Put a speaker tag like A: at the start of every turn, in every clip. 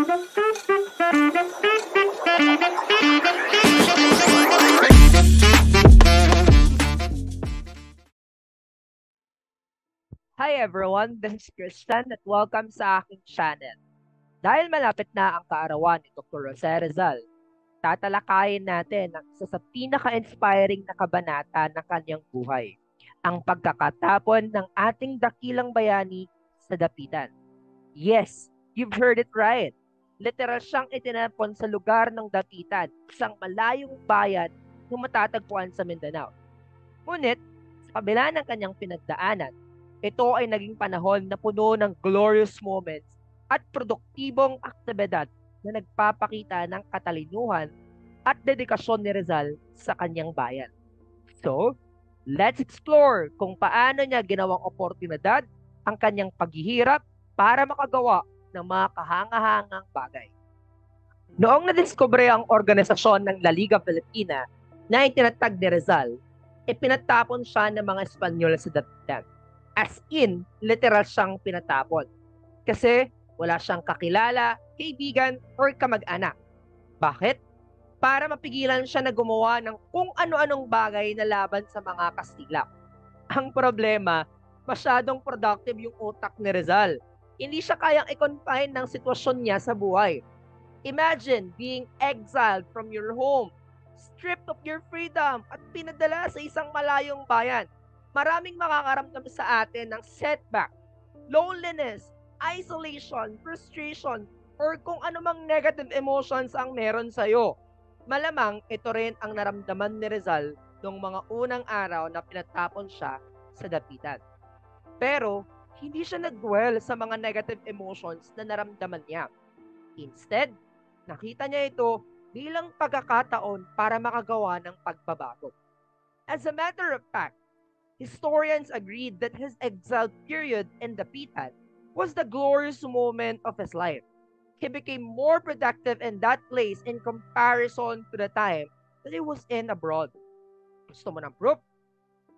A: Hi everyone, this is Christian at welcome sa aking channel. Dahil malapit na ang kaarawan ni Dr. Jose Rizal, tatalakayin natin ang isa sa pinaka-inspiring na kabanata ng kanyang buhay, ang pagkakatapon ng ating dakilang bayani sa dapitan. Yes, you've heard it right. Literal siyang itinapon sa lugar ng dapitan, isang malayong bayan na matatagpuan sa Mindanao. Ngunit, sa kabila ng kanyang pinagdaanan, ito ay naging panahon na puno ng glorious moments at produktibong aktibidad na nagpapakita ng katalinuhan at dedikasyon ni Rizal sa kanyang bayan. So, let's explore kung paano niya ginawang oportunidad ang kanyang paghihirap para makagawa ng mga kahanga-hangang bagay. Noong nadiskubre ang organisasyon ng La Liga Filipina na itinatag ni Rizal, pinatapon siya ng mga Espanyol sa dapitan. As in, literal siyang pinatapon. Kasi wala siyang kakilala, kaibigan, or kamag-anak. Bakit? Para mapigilan siya na gumawa ng kung ano-anong bagay na laban sa mga Kastila. Ang problema, masyadong productive yung utak ni Rizal. Hindi siya kayang i-confine ng sitwasyon niya sa buhay. Imagine being exiled from your home, stripped of your freedom, at pinadala sa isang malayong bayan. Maraming makakaramdam sa atin ng setback, loneliness, isolation, frustration, or kung anumang negative emotions ang meron sa'yo. Malamang ito rin ang naramdaman ni Rizal noong mga unang araw na pinatapon siya sa dapitan. Pero, hindi siya nag-dwell sa mga negative emotions na naramdaman niya. Instead, nakita niya ito bilang pagkakataon para makagawa ng pagbabago. As a matter of fact, historians agreed that his exile period in Dapitan was the glorious moment of his life. He became more productive in that place in comparison to the time that he was in abroad. Gusto mo ng proof?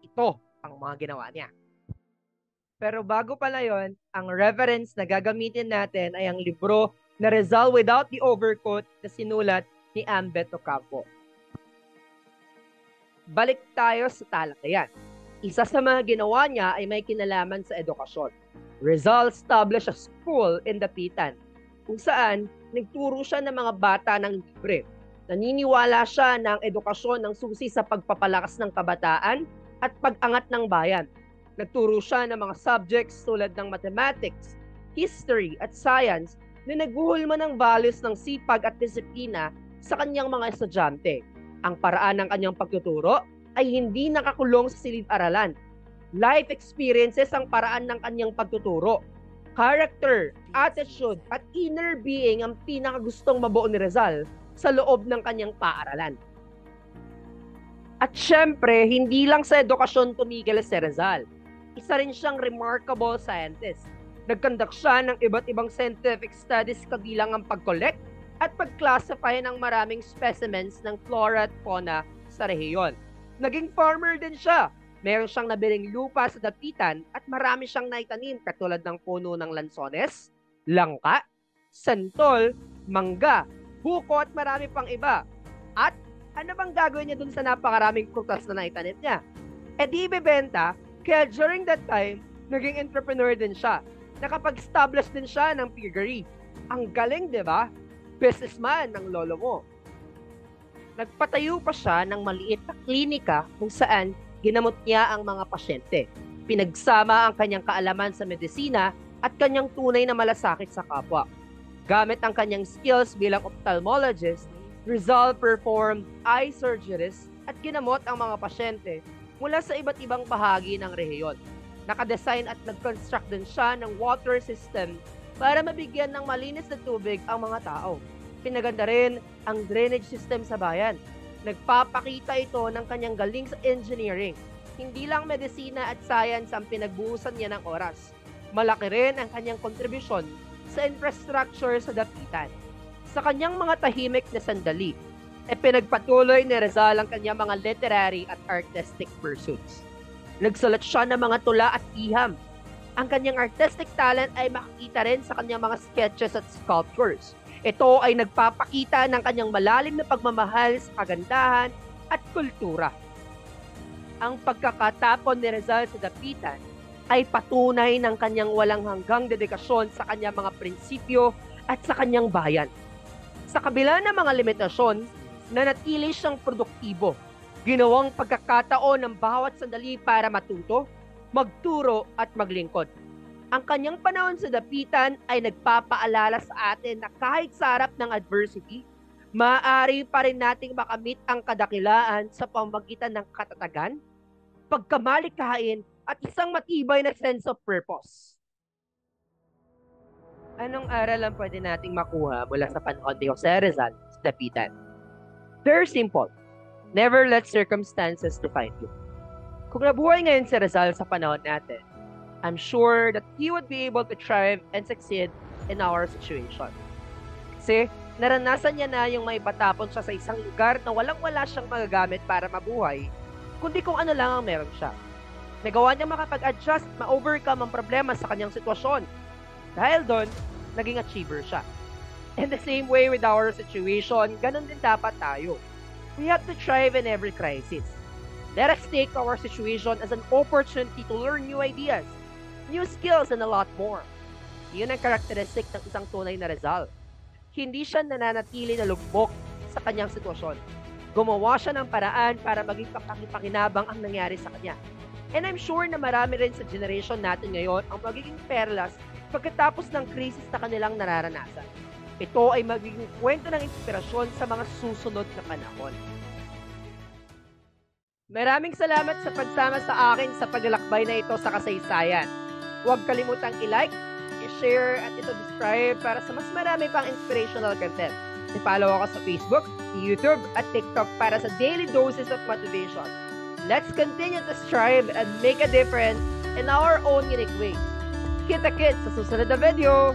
A: Ito ang mga ginawa niya. Pero bago pala yon, ang reference na gagamitin natin ay ang libro na Rizal Without the Overcoat na sinulat ni Ambeto Campo. Balik tayo sa talakayan. Isa sa mga ginawa niya ay may kinalaman sa edukasyon. Rizal established a school in Dapitan, kung saan nagturo siya ng mga bata ng libre. Naniniwala siya na ang edukasyon ng susi sa pagpapalakas ng kabataan at pag-angat ng bayan. Nagturo siya ng mga subjects tulad ng mathematics, history at science na naghuhulma ng values ng sipag at disiplina sa kanyang mga estudyante. Ang paraan ng kanyang pagtuturo ay hindi nakakulong sa silid-aralan. Life experiences ang paraan ng kanyang pagtuturo. Character, attitude, at inner being ang pinakagustong mabuo ni Rizal sa loob ng kanyang paaralan. At syempre, hindi lang sa edukasyon tumigil si Rizal. Isa rin siyang remarkable scientist. Nag-conduct siya ng iba't ibang scientific studies kabilang ang pag-collect at pag-classify ng maraming specimens ng flora at fauna sa rehiyon. Naging farmer din siya. Meron siyang nabiling lupa sa dapitan at marami siyang naitanim katulad ng puno ng lansones, langka, santol, mangga, buko at marami pang iba. At ano bang gagawin niya dun sa napakaraming prutas na naitanim niya? Di ibebenta, kaya during that time, naging entrepreneur din siya. Nakapag-establish din siya ng piggery. Ang galing, di ba? Businessman ng lolo mo. Nagpatayo pa siya ng maliit na klinika kung saan ginamot niya ang mga pasyente. Pinagsama ang kanyang kaalaman sa medisina at kanyang tunay na malasakit sa kapwa. Gamit ang kanyang skills bilang ophthalmologist, Rizal performed eye surgeries at ginamot ang mga pasyente mula sa iba't ibang bahagi ng rehiyon. Nakadesign at nag-construct din siya ng water system para mabigyan ng malinis na tubig ang mga tao. Pinaganda rin ang drainage system sa bayan. Nagpapakita ito ng kanyang galing sa engineering. Hindi lang medisina at science ang pinagbuhusan niya ng oras. Malaki rin ang kanyang kontribusyon sa infrastructure sa dapitan. Sa kanyang mga tahimik na sandali, pinagpatuloy ni Rizal ang kanyang mga literary at artistic pursuits. Nagsulat siya ng mga tula at iham. Ang kanyang artistic talent ay makikita rin sa kanyang mga sketches at sculptures. Ito ay nagpapakita ng kanyang malalim na pagmamahal sa kagandahan at kultura. Ang pagkakatapon ni Rizal sa dapitan ay patunay ng kanyang walang hanggang dedikasyon sa kanyang mga prinsipyo at sa kanyang bayan. Sa kabila ng mga limitasyon, nanatili siyang produktibo. Ginawang pagkakataon ng bawat sandali para matuto, magturo at maglingkod. Ang kanyang panahon sa dapitan ay nagpapaalala sa atin na kahit sa harap ng adversity, maaari pa rin nating makamit ang kadakilaan sa pamamagitan ng katatagan, pagkamalikhain at isang matibay na sense of purpose. Anong aral ang pwede nating makuha mula sa panahon ni Jose Rizal sa dapitan? Very simple. Never let circumstances define you. Kung nabuhay ngayon si Rizal sa panahon natin, I'm sure that he would be able to thrive and succeed in our situation. Kasi naranasan niya na yung may patapon siya sa isang lugar na walang-wala siyang magagamit para mabuhay, kundi kung ano lang ang meron siya. Nagawa niya makapag-adjust, ma-overcome ang problema sa kanyang sitwasyon. Dahil doon, naging achiever siya. In the same way with our situation, ganun din dapat tayo. We have to thrive in every crisis. Let us take our situation as an opportunity to learn new ideas, new skills, and a lot more. Yun ang karakteristik ng isang tunay na Rizal. Hindi siya nananatili na lugmok sa kanyang sitwasyon. Gumawa siya ng paraan para maging kapakipakinabang ang nangyari sa kanya. And I'm sure na marami rin sa generation natin ngayon ang magiging perlas pagkatapos ng krisis na kanilang nararanasan. Ito ay magiging kwento ng inspirasyon sa mga susunod na panahon. Maraming salamat sa pagsama sa akin sa paglalakbay na ito sa kasaysayan. Huwag kalimutang i-like, i-share at i-subscribe para sa mas marami pang inspirational content. I-follow ako sa Facebook, YouTube at TikTok para sa daily doses of motivation. Let's continue to strive and make a difference in our own unique way. Kita-kits sa susunod na video!